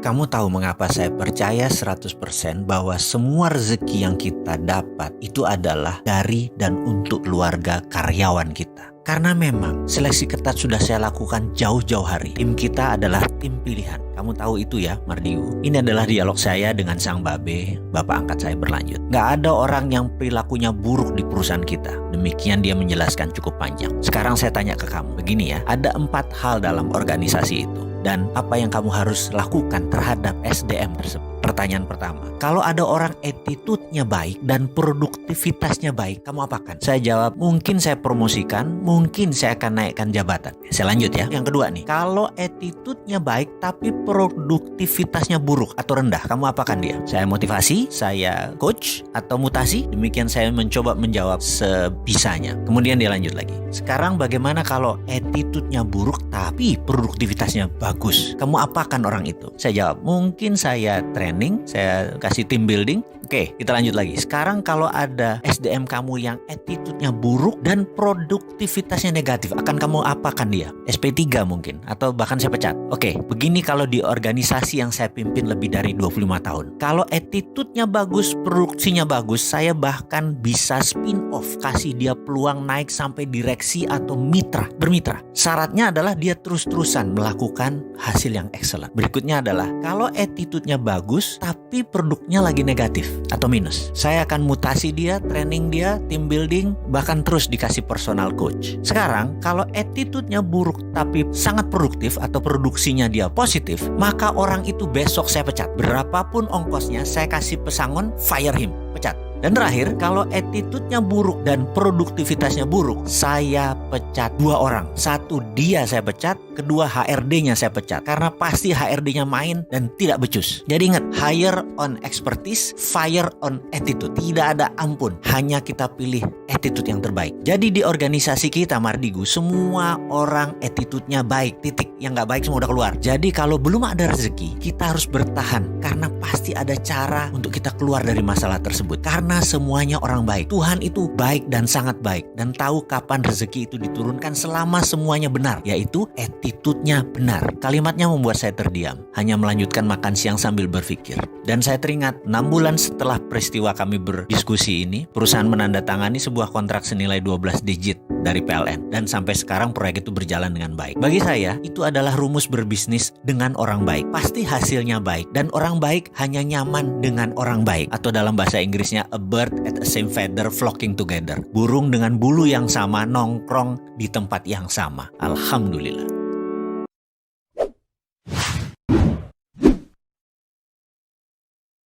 Kamu tahu mengapa saya percaya 100% bahwa semua rezeki yang kita dapat itu adalah dari dan untuk keluarga karyawan kita. Karena memang seleksi ketat sudah saya lakukan jauh-jauh hari. Tim kita adalah tim pilihan. Kamu tahu itu ya, Mardiu. Ini adalah dialog saya dengan sang babe, bapak angkat saya berlanjut. Gak ada orang yang perilakunya buruk di perusahaan kita. Demikian dia menjelaskan cukup panjang. Sekarang saya tanya ke kamu. Begini ya, ada 4 hal dalam organisasi itu. Dan apa yang kamu harus lakukan terhadap SDM tersebut. Pertanyaan pertama, kalau ada orang attitude-nya baik dan produktivitasnya baik, kamu apakan? Saya jawab, mungkin saya promosikan, mungkin saya akan naikkan jabatan. Saya lanjut ya. Yang kedua nih, kalau attitude-nya baik tapi produktivitasnya buruk atau rendah, kamu apakan dia? Saya motivasi, saya coach, atau mutasi? Demikian saya mencoba menjawab sebisanya. Kemudian dia lanjut lagi. Sekarang bagaimana kalau attitude-nya buruk tapi produktivitasnya bagus? Kamu apakan orang itu? Saya jawab, mungkin saya training, saya kasih team building. Oke, kita lanjut lagi. Sekarang kalau ada SDM kamu yang attitude-nya buruk dan produktivitasnya negatif, akan kamu apakan dia? SP3 mungkin, atau bahkan saya pecat. Oke, begini kalau di organisasi yang saya pimpin lebih dari 25 tahun. Kalau attitude-nya bagus, produksinya bagus, saya bahkan bisa spin off, kasih dia peluang naik sampai direksi atau bermitra. Syaratnya adalah dia terus-terusan melakukan hasil yang excellent. Berikutnya adalah kalau attitude-nya bagus tapi produknya lagi negatif atau minus, saya akan mutasi dia, training dia, team building, bahkan terus dikasih personal coach. Sekarang kalau attitude-nya buruk tapi sangat produktif atau produksinya dia positif, maka orang itu besok saya pecat. Berapapun ongkosnya, saya kasih pesangon, fire him, pecat. Dan terakhir, kalau attitude-nya buruk dan produktivitasnya buruk, saya pecat 2 orang. 1 dia saya pecat, kedua HRD-nya saya pecat. Karena pasti HRD-nya main dan tidak becus. Jadi ingat, hire on expertise, fire on attitude. Tidak ada ampun, hanya kita pilih attitude yang terbaik. Jadi di organisasi kita, Mardigu, semua orang attitude-nya baik, titik. Yang nggak baik semua udah keluar. Jadi kalau belum ada rezeki, kita harus bertahan. Karena pasti ada cara untuk kita keluar dari masalah tersebut. Karena semuanya orang baik. Tuhan itu baik dan sangat baik. Dan tahu kapan rezeki itu diturunkan selama semuanya benar. Yaitu attitude-nya benar. Kalimatnya membuat saya terdiam. Hanya melanjutkan makan siang sambil berpikir. Dan saya teringat 6 bulan setelah peristiwa kami berdiskusi ini, perusahaan menandatangani sebuah kontrak senilai 12 digit dari PLN. Dan sampai sekarang proyek itu berjalan dengan baik. Bagi saya, itu adalah rumus berbisnis dengan orang baik. Pasti hasilnya baik. Dan orang baik hanya nyaman dengan orang baik. Atau dalam bahasa Inggrisnya, a bird at the same feather flocking together. Burung dengan bulu yang sama nongkrong di tempat yang sama. Alhamdulillah.